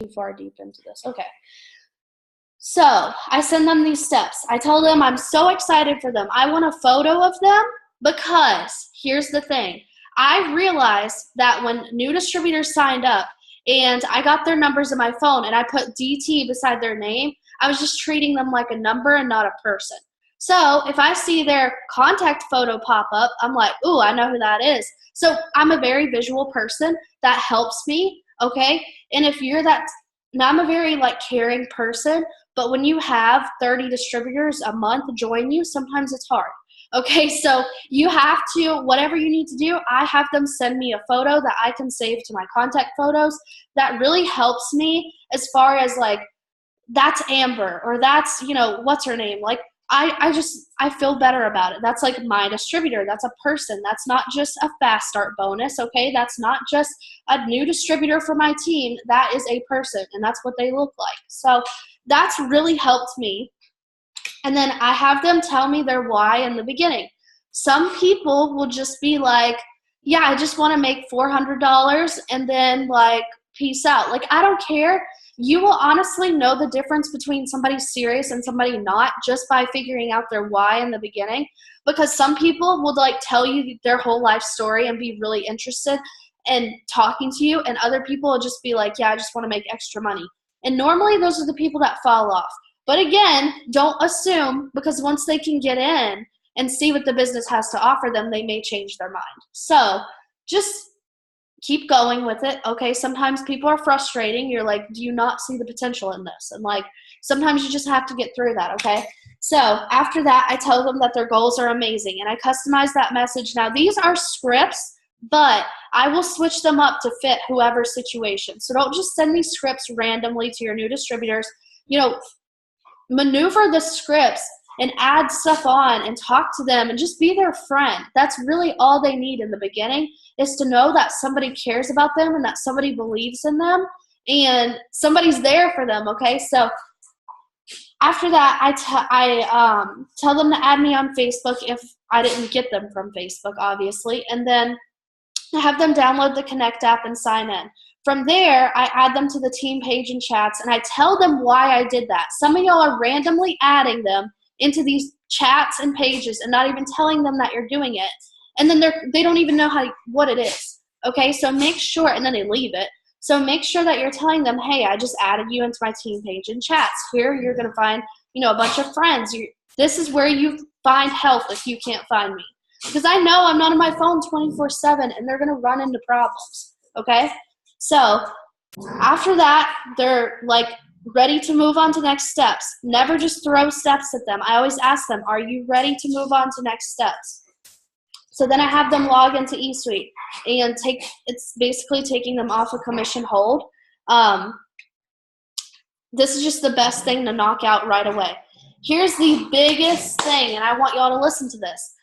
too far deep into this. Okay. So I send them these steps. I tell them I'm so excited for them. I want a photo of them because here's the thing. I realized that when new distributors signed up and I got their numbers in my phone and I put DT beside their name, I was just treating them like a number and not a person. So if I see their contact photo pop up, I'm like, ooh, I know who that is. So I'm a very visual person. That helps me, okay? And if you're that, now I'm a very caring person, but when you have 30 distributors a month join you, sometimes it's hard. Okay, so you have to, whatever you need to do, I have them send me a photo that I can save to my contact photos. That really helps me as far as that's Amber, or that's, what's her name? I feel better about it. That's my distributor. That's a person. That's not just a fast start bonus, okay? That's not just a new distributor for my team. That is a person, and that's what they look like. So that's really helped me. And then I have them tell me their why in the beginning. Some people will just be like, yeah, I just want to make $400 and then peace out. I don't care. You will honestly know the difference between somebody serious and somebody not just by figuring out their why in the beginning, because some people will tell you their whole life story and be really interested in talking to you, and other people will just be like, yeah, I just want to make extra money. And normally those are the people that fall off. But again, don't assume, because once they can get in and see what the business has to offer them, they may change their mind. So just keep going with it, okay? Sometimes people are frustrating. You're like, do you not see the potential in this? And sometimes you just have to get through that, okay? So after that, I tell them that their goals are amazing, and I customize that message. Now, these are scripts, but I will switch them up to fit whoever's situation. So don't just send these scripts randomly to your new distributors. Maneuver the scripts and add stuff on and talk to them and just be their friend. That's really all they need in the beginning, is to know that somebody cares about them and that somebody believes in them and somebody's there for them, okay? So after that, I tell them to add me on Facebook if I didn't get them from Facebook, obviously, and then I have them download the Connect app and sign in. From there, I add them to the team page and chats, and I tell them why I did that. Some of y'all are randomly adding them into these chats and pages and not even telling them that you're doing it. And then they don't even know what it is. Okay, so make sure, and then they leave it. So make sure that you're telling them, hey, I just added you into my team page and chats. Here you're going to find, a bunch of friends. This is where you find help if you can't find me. Because I know I'm not on my phone 24/7, and they're going to run into problems, okay? So after that, they're ready to move on to next steps. Never just throw steps at them. I always ask them, are you ready to move on to next steps? So then I have them log into eSuite and it's basically taking them off a commission hold. This is just the best thing to knock out right away. Here's the biggest thing, and I want y'all to listen to this.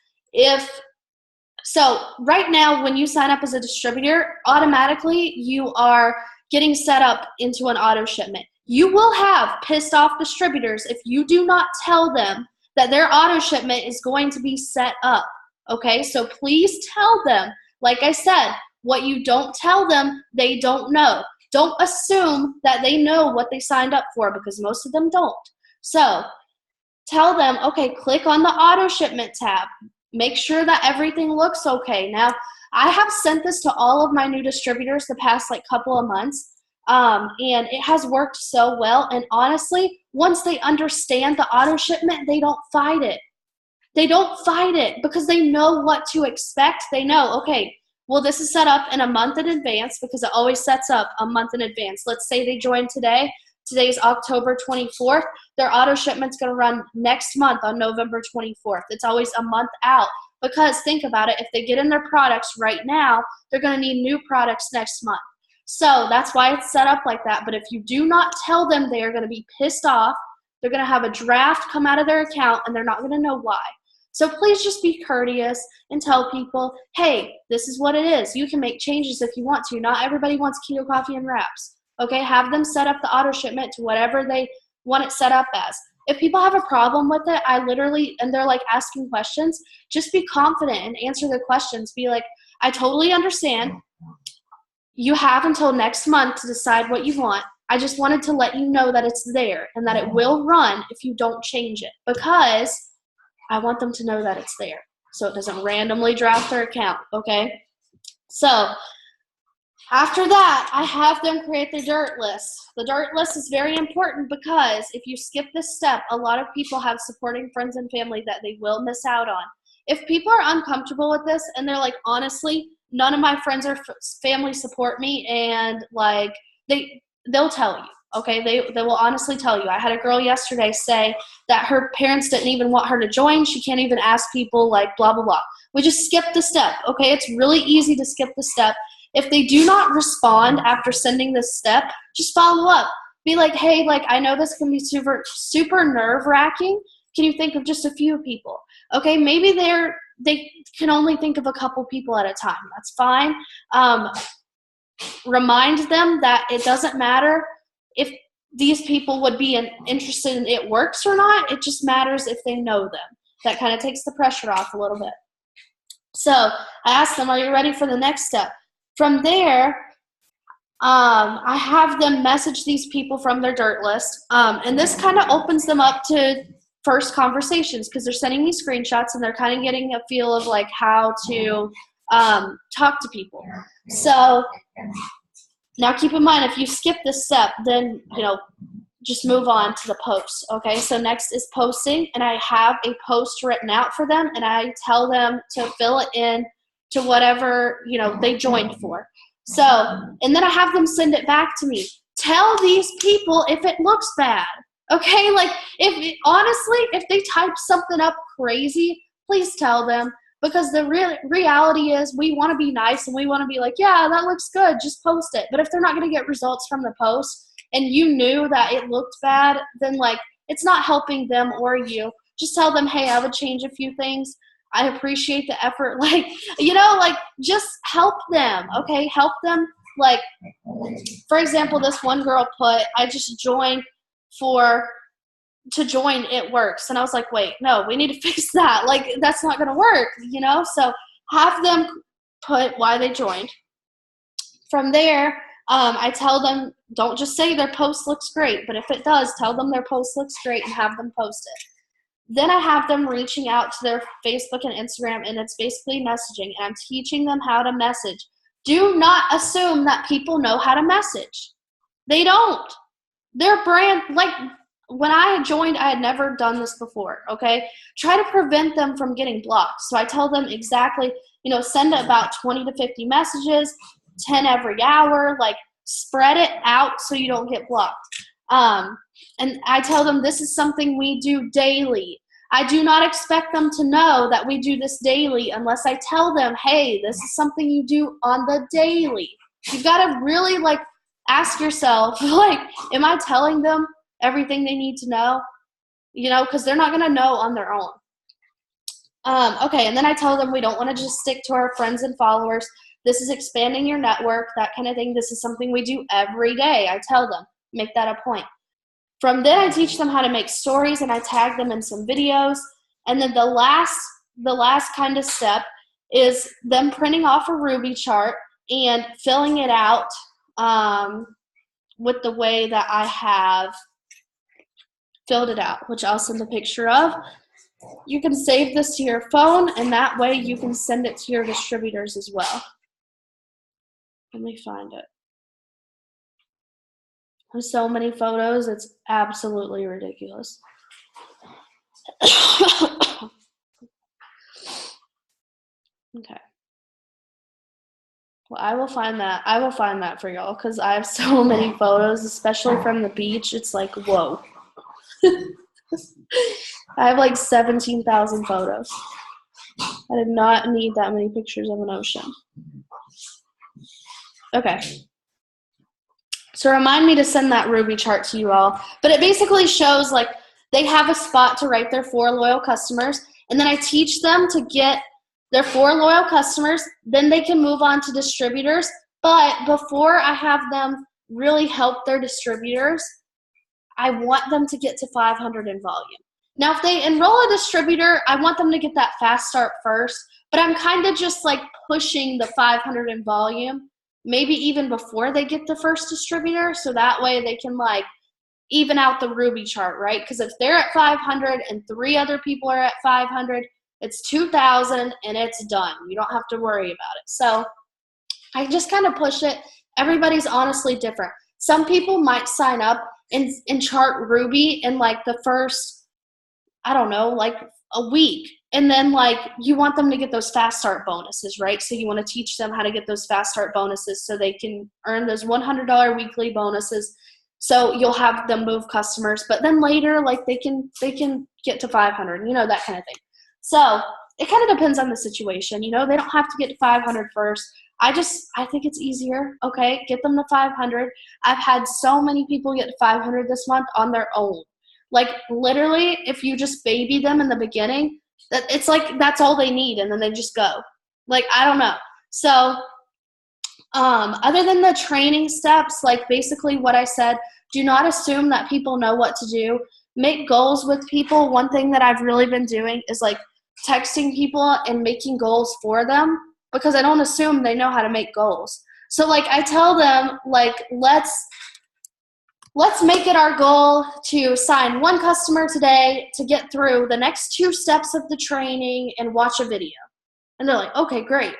So right now, when you sign up as a distributor, automatically you are getting set up into an auto shipment. You will have pissed off distributors if you do not tell them that their auto shipment is going to be set up, okay? So please tell them, like I said, what you don't tell them, they don't know. Don't assume that they know what they signed up for, because most of them don't. So tell them, okay, click on the auto shipment tab. Make sure that everything looks okay. Now, I have sent this to all of my new distributors the past couple of months, and it has worked so well. And honestly, once they understand the auto shipment, they don't fight it. They don't fight it because they know what to expect. They know, okay, well, this is set up in a month in advance, because it always sets up a month in advance. Let's say they join today. Today's October 24th. Their auto shipment's going to run next month on November 24th. It's always a month out, because think about it. If they get in their products right now, they're going to need new products next month. So that's why it's set up like that. But if you do not tell them, they are going to be pissed off. They're going to have a draft come out of their account, and they're not going to know why. So please just be courteous and tell people, hey, this is what it is. You can make changes if you want to. Not everybody wants keto coffee and wraps. Okay, have them set up the auto shipment to whatever they want it set up as. If people have a problem with it, and they're asking questions, just be confident and answer their questions. Be like, I totally understand. You have until next month to decide what you want. I just wanted to let you know that it's there and that it will run if you don't change it, because I want them to know that it's there so it doesn't randomly draft their account, okay? So after that, I have them create the dirt list. The dirt list is very important because if you skip this step, a lot of people have supporting friends and family that they will miss out on. If people are uncomfortable with this and they're like, honestly, none of my friends or family support me, and like they'll tell you, okay? They will honestly tell you. I had a girl yesterday say that her parents didn't even want her to join. She can't even ask people, like blah, blah, blah. We just skip the step, okay? It's really easy to skip the step. If they do not respond after sending this step, just follow up. Be like, hey, like I know this can be super, super nerve-wracking. Can you think of just a few people? Okay, maybe they can only think of a couple people at a time. That's fine. Remind them that it doesn't matter if these people would be interested in it works or not. It just matters if they know them. That kind of takes the pressure off a little bit. So I asked them, are you ready for the next step? From there, I have them message these people from their dirt list. And this kind of opens them up to first conversations because they're sending me screenshots and they're kind of getting a feel of like how to talk to people. So now keep in mind, if you skip this step, then, just move on to the post. Okay, so next is posting, and I have a post written out for them, and I tell them to fill it in to whatever, they joined for. So, and then I have them send it back to me. Tell these people if it looks bad. Okay, like honestly, if they type something up crazy, please tell them, because the reality is we want to be nice and we want to be like, yeah, that looks good, just post it. But if they're not going to get results from the post and you knew that it looked bad, then like it's not helping them or you. Just tell them, hey, I would change a few things. I appreciate the effort. Like, just help them, okay? Help them. Like, for example, this one girl put, I just joined to join It Works. And I was like, wait, no, we need to fix that. Like, that's not going to work, So have them put why they joined. From there, I tell them, don't just say their post looks great, but if it does, tell them their post looks great and have them post it. Then I have them reaching out to their Facebook and Instagram, and it's basically messaging, and I'm teaching them how to message. Do not assume that people know how to message. They don't. Their brand, like when I joined, I had never done this before, okay? Try to prevent them from getting blocked. So I tell them exactly, send about 20 to 50 messages, 10 every hour, like spread it out so you don't get blocked. And I tell them this is something we do daily. I do not expect them to know that we do this daily unless I tell them, hey, this is something you do on the daily. You've got to really ask yourself, am I telling them everything they need to know? Because they're not going to know on their own. Okay, and then I tell them we don't want to just stick to our friends and followers. This is expanding your network, that kind of thing. This is something we do every day. I tell them, make that a point. From then, I teach them how to make stories, and I tag them in some videos. And then the last kind of step is them printing off a Ruby chart and filling it out with the way that I have filled it out, which I'll send a picture of. You can save this to your phone, and that way you can send it to your distributors as well. Let me find it. There's so many photos, it's absolutely ridiculous. Okay. Well, I will find that for y'all because I have so many photos, especially from the beach. It's like, whoa. I have 17,000 photos. I did not need that many pictures of an ocean. Okay. So remind me to send that Ruby chart to you all. But it basically shows they have a spot to write their 4 loyal customers, and then I teach them to get their 4 loyal customers, then they can move on to distributors. But before I have them really help their distributors, I want them to get to 500 in volume. Now, if they enroll a distributor, I want them to get that fast start first, but I'm kind of just pushing the 500 in volume, maybe even before they get the first distributor, so that way they can like even out the Ruby chart, right? Because if they're at 500 and 3 other people are at 500, it's 2,000 and it's done. You don't have to worry about it. So I just kind of push it. Everybody's honestly different. Some people might sign up and chart Ruby in like the first, I don't know, like a week. And then like you want them to get those fast start bonuses, right? So you want to teach them how to get those fast start bonuses so they can earn those $100 weekly bonuses. So you'll have them move customers, but then later, like they can get to 500, you know, that kind of thing. So it kind of depends on the situation. You know, they don't have to get to 500 first. I think it's easier. Okay, get them to 500. I've had so many people get to 500 this month on their own. Like literally, if you just baby them in the beginning, that it's like that's all they need, and then they just go. Like I don't know. So other than the training steps, like basically what I said, do not assume that people know what to do. Make goals with people. One thing that I've really been doing is like texting people and making goals for them, because I don't assume they know how to make goals. So like I tell them, like, let's make it our goal to sign 1 customer today to get through the next 2 steps of the training and watch a video. And they're like, okay, great.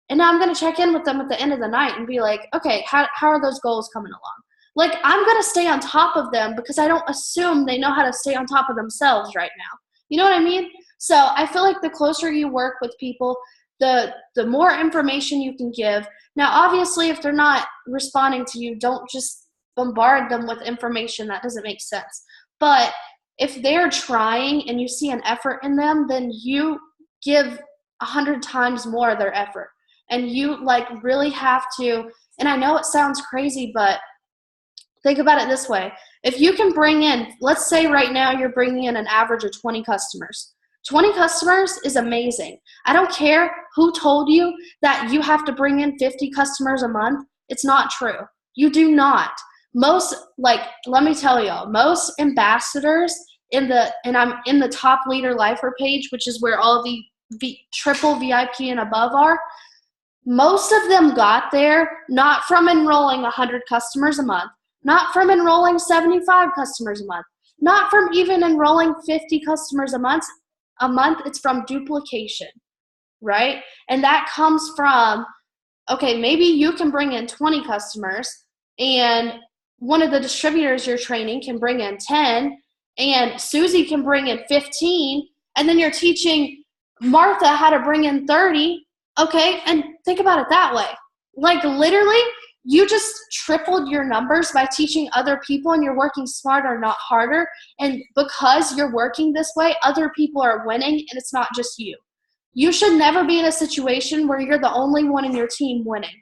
And now I'm going to check in with them at the end of the night and be like, okay, how are those goals coming along? Like, I'm going to stay on top of them because I don't assume they know how to stay on top of themselves right now. You know what I mean? So I feel like the closer you work with people, the more information you can give. Now, obviously, if they're not responding to you, don't just bombard them with information that doesn't make sense. But if they're trying and you see an effort in them, then you give 100 times more of their effort. And you like really have to, and I know it sounds crazy, but think about it this way. If you can bring in, let's say right now you're bringing in an average of 20 customers. 20 customers is amazing. I don't care who told you that you have to bring in 50 customers a month. It's not true. You do not. Most, like, let me tell y'all, most ambassadors and I'm in the top leader lifer page, which is where all the triple VIP and above are. Most of them got there not from enrolling 100 customers a month, not from enrolling 75 customers a month, not from even enrolling 50 customers a month. It's from duplication, right? And that comes from, okay, maybe you can bring in 20 customers and one of the distributors you're training can bring in 10 and Susie can bring in 15, and then you're teaching Martha how to bring in 30. Okay, and think about it that way. Like literally, you just tripled your numbers by teaching other people, and you're working smarter, not harder. And because you're working this way, other people are winning, and it's not just you. You should never be in a situation where you're the only one in your team winning.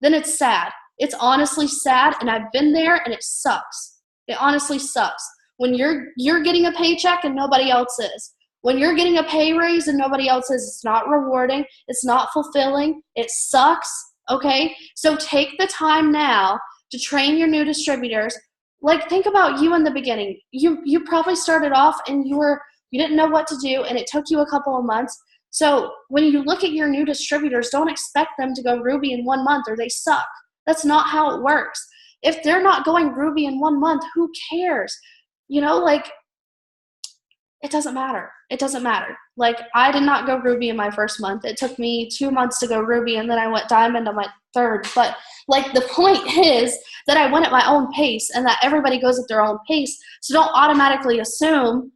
Then it's sad. It's honestly sad, and I've been there, and it sucks. It honestly sucks. When you're getting a paycheck and nobody else is. When you're getting a pay raise and nobody else is, it's not rewarding, it's not fulfilling, it sucks, okay? So take the time now to train your new distributors. Like, think about you in the beginning. You probably started off and you didn't know what to do, and it took you a couple of months. So when you look at your new distributors, don't expect them to go Ruby in 1 month or they suck. That's not how it works. If they're not going Ruby in 1 month, who cares? You know, like, it doesn't matter. It doesn't matter. Like, I did not go Ruby in my first month. It took me 2 months to go Ruby, and then I went Diamond on my 3rd. But, like, the point is that I went at my own pace and that everybody goes at their own pace. So don't automatically assume,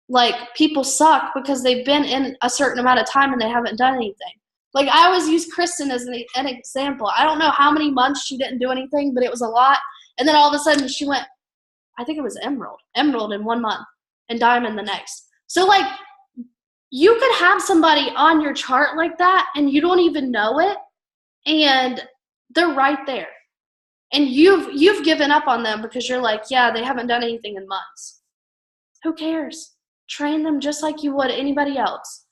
like, people suck because they've been in a certain amount of time and they haven't done anything. Like, I always use Kristen as an example. I don't know how many months she didn't do anything, but it was a lot. And then all of a sudden she went, I think it was Emerald in 1 month. And Diamond the next. So like you could have somebody on your chart like that and you don't even know it, and they're right there. And you've given up on them because you're like, yeah, they haven't done anything in months. Who cares? Train them just like you would anybody else.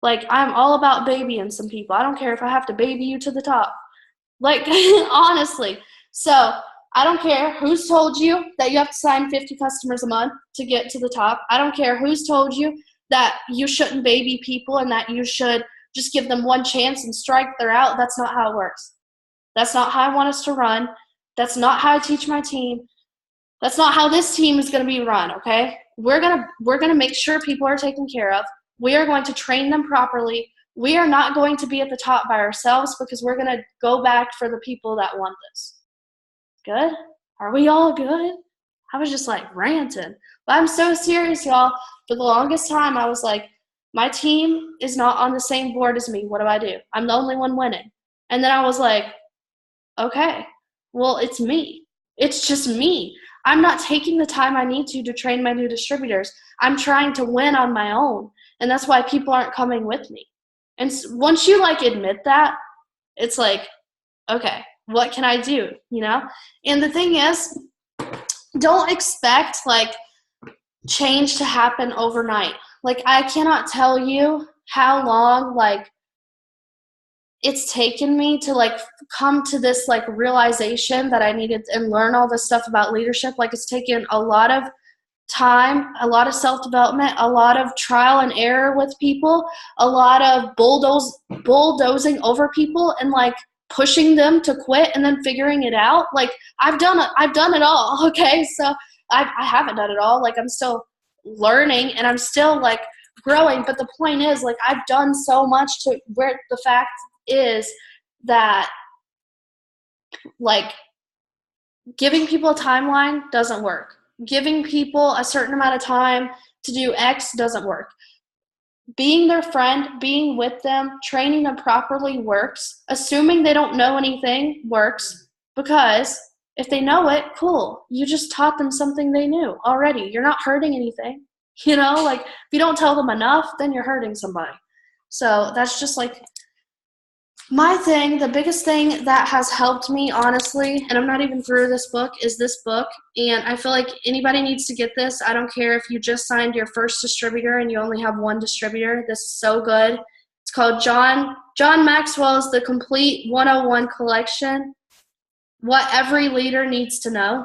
Like, I'm all about babying some people. I don't care if I have to baby you to the top. Like, honestly. So I don't care who's told you that you have to sign 50 customers a month to get to the top. I don't care who's told you that you shouldn't baby people and that you should just give them one chance and strike, they're out. That's not how it works. That's not how I want us to run. That's not how I teach my team. That's not how this team is going to be run, okay? We're going to make sure people are taken care of. We are going to train them properly. We are not going to be at the top by ourselves because we're going to go back for the people that want this. Good? Are we all good? I was just like ranting. But I'm so serious, y'all. For the longest time, I was like, my team is not on the same board as me. What do? I'm the only one winning. And then I was like, okay, well, it's me. It's just me. I'm not taking the time I need to train my new distributors. I'm trying to win on my own. And that's why people aren't coming with me. And once you like admit that, it's like, okay, what can I do? You know? And the thing is, don't expect like change to happen overnight. Like, I cannot tell you how long like it's taken me to like come to this like realization that I needed and learn all this stuff about leadership. Like, it's taken a lot of time, a lot of self-development, a lot of trial and error with people, a lot of bulldozing over people and like pushing them to quit and then figuring it out. Like, I've done it all. Okay. So I haven't done it all. Like, I'm still learning and I'm still like growing. But the point is, like, I've done so much to where the fact is that like giving people a timeline doesn't work. Giving people a certain amount of time to do X doesn't work. Being their friend, being with them, training them properly works. Assuming they don't know anything works, because if they know it, cool. You just taught them something they knew already. You're not hurting anything. You know, like if you don't tell them enough, then you're hurting somebody. So that's just like my thing. The biggest thing that has helped me, honestly, and I'm not even through this book, is this book. And I feel like anybody needs to get this. I don't care if you just signed your first distributor and you only have one distributor. This is so good. It's called John Maxwell's The Complete 101 Collection, What Every Leader Needs to Know.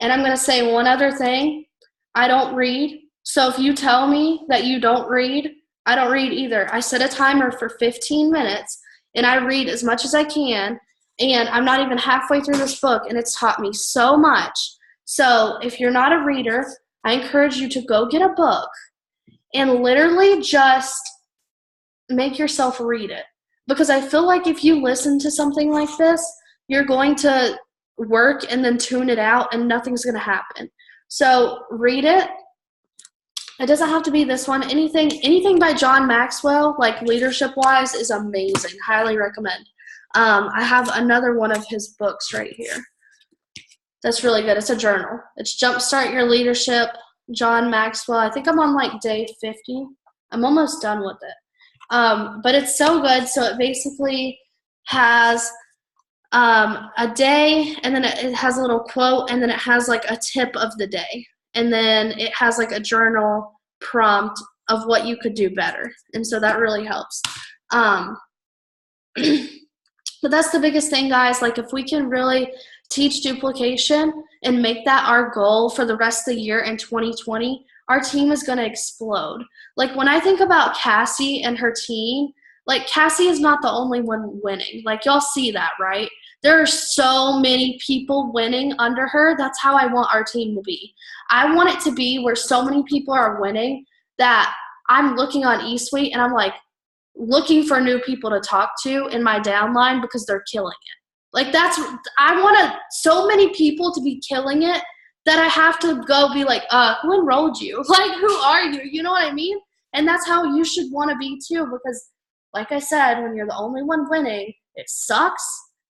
And I'm going to say one other thing. I don't read. So if you tell me that you don't read, I don't read either. I set a timer for 15 minutes, and I read as much as I can, and I'm not even halfway through this book, and it's taught me so much. So if you're not a reader, I encourage you to go get a book and literally just make yourself read it. Because I feel like if you listen to something like this, you're going to work and then tune it out, and nothing's going to happen. So read it. It doesn't have to be this one. Anything by John Maxwell, like leadership-wise, is amazing. Highly recommend. I have another one of his books right here. That's really good. It's a journal. It's Jumpstart Your Leadership, John Maxwell. I think I'm on like day 50. I'm almost done with it. But it's so good. So it basically has a day, and then it has a little quote, and then it has like a tip of the day. And then it has like a journal prompt of what you could do better. And so that really helps. But that's the biggest thing, guys. Like, if we can really teach duplication and make that our goal for the rest of the year in 2020, our team is going to explode. Like, when I think about Cassie and her team, like, Cassie is not the only one winning. Like, y'all see that, right? There are so many people winning under her. That's how I want our team to be. I want it to be where so many people are winning that I'm looking on eSuite and I'm like looking for new people to talk to in my downline because they're killing it. Like, I want so many people to be killing it that I have to go be like, who enrolled you? Like, who are you? You know what I mean? And that's how you should want to be too, because like I said, when you're the only one winning, it sucks.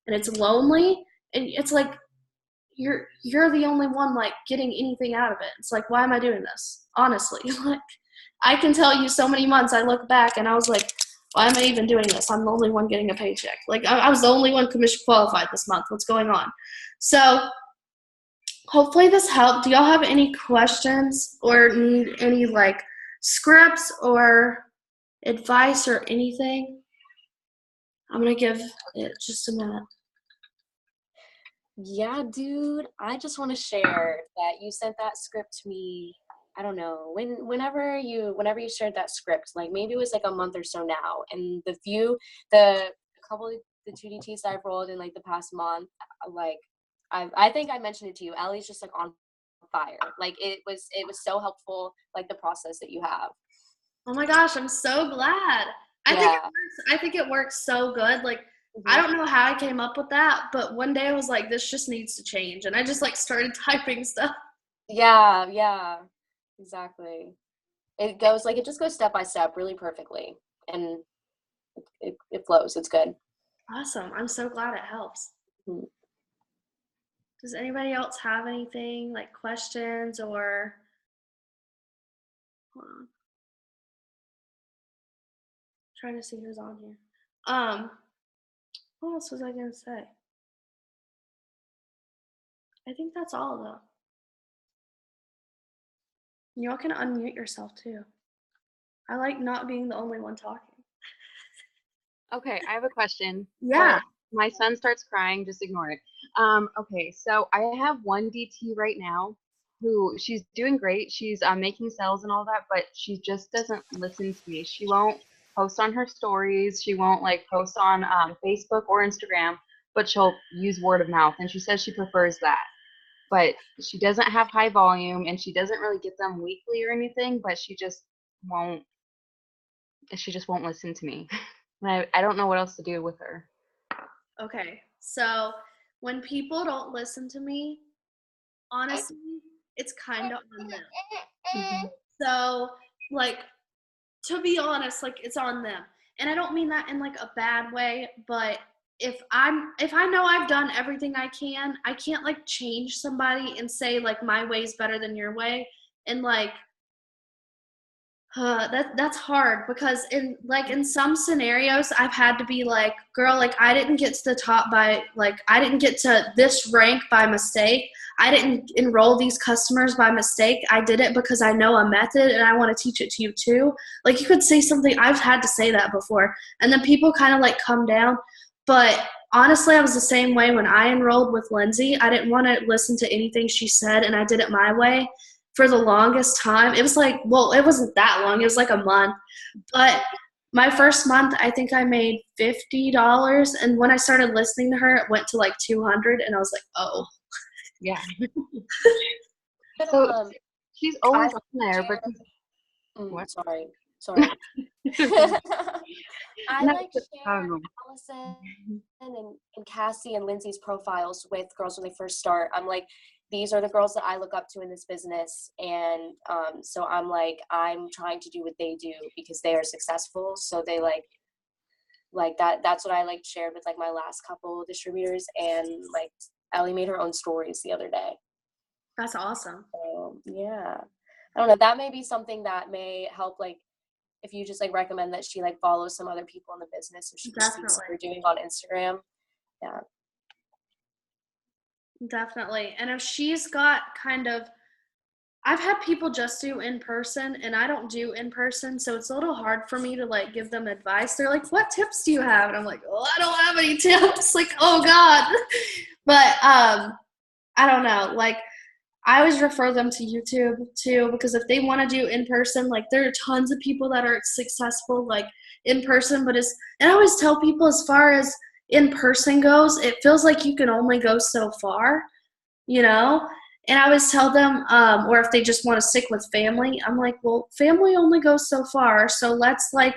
And it's lonely, and it's like you're the only one like getting anything out of it. It's like, why am I doing this? Honestly, like, I can tell you so many months I look back and I was like, why am I even doing this? I'm the only one getting a paycheck. Like, I was the only one commission qualified this month. What's going on? So hopefully this helped. Do y'all have any questions or need any like scripts or advice or anything? I'm going to give it just a minute. Yeah, dude, I just want to share that you sent that script to me. I don't know, whenever you shared that script, like maybe it was like a month or so now, and the couple the 2 DTs that I've rolled in like the past month, like I think I mentioned it to you. Ellie's just like on fire. Like it was so helpful, like the process that you have. Oh my gosh, I'm so glad. Yeah. I think it works so good. Like I don't know how I came up with that, but one day I was like, this just needs to change, and I just like started typing stuff. Yeah, exactly. It just goes step by step really perfectly, and it flows. It's good. Awesome. I'm so glad it helps. Mhm. Does anybody else have anything like questions or hold on. Trying to see who's on here. What else was I gonna say? I think that's all though. Y'all can unmute yourself too. I like not being the only one talking. Okay, I have a question. Yeah. So my son starts crying, just ignore it. Okay, so I have one DT right now who she's doing great. She's making sales and all that, but she just doesn't listen to me. She won't post on her stories. She won't like post on Facebook or Instagram, but she'll use word of mouth, and she says she prefers that. But she doesn't have high volume, and she doesn't really get them weekly or anything, but won't she just won't listen to me. I don't know what else to do with her. Okay. So when people don't listen to me, honestly, it's kind of on them. Mm-hmm. So, like, to be honest, like it's on them. And I don't mean that in like a bad way, but if I know I've done everything I can, I can't like change somebody and say like my way's better than your way. And like that's hard because in some scenarios I've had to be like, girl, like I didn't get to the top by like I didn't get to this rank by mistake. I didn't enroll these customers by mistake. I did it because I know a method and I want to teach it to you too. Like you could say something, I've had to say that before, and then people kind of like come down. But honestly, I was the same way when I enrolled with Lindsay. I didn't want to listen to anything she said, and I did it my way for the longest time. It was like, well, it wasn't that long. It was like a month. But my first month, I think I made $50. And when I started listening to her, it went to like 200. And I was like, oh. Yeah. But, So she's always I on there, share- but what? sorry. I No, like I share don't know. Allison and Cassie and Lindsay's profiles with girls when they first start. I'm like, these are the girls that I look up to in this business, and so I'm like, I'm trying to do what they do because they are successful. So they like that. That's what I like shared with like my last couple distributors, and like Ellie made her own stories the other day. That's awesome. So yeah, I don't know. That may be something that may help, like if you just like recommend that she like follows some other people in the business, so she can see what they're doing on Instagram. Yeah. Definitely. And if she's got kind of, I've had people just do in person and I don't do in person, so it's a little hard for me to like give them advice. They're like, what tips do you have? And I'm like, oh, I don't have any tips. Like, oh God. But I don't know. Like I always refer them to YouTube too, because if they want to do in person, like there are tons of people that are successful like in person, but and I always tell people as far as in person goes, it feels like you can only go so far, you know? And I always tell them, or if they just want to stick with family, I'm like, well, family only goes so far. So let's like,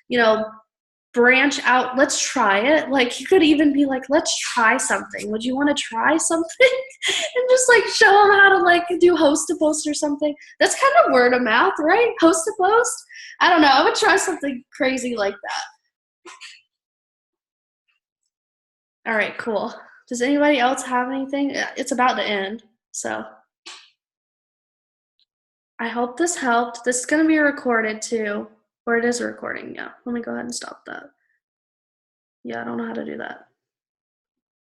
you know, branch out. Let's try it. Like you could even be like, let's try something. Would you want to try something? And just like show them how to like do host a post or something. That's kind of word of mouth, right? Host a post. I don't know. I would try something crazy like that. All right, cool. Does anybody else have anything? It's about to end, so I hope this helped. This is going to be recorded too, or it is recording. Yeah, let me go ahead and stop that. Yeah, I don't know how to do that.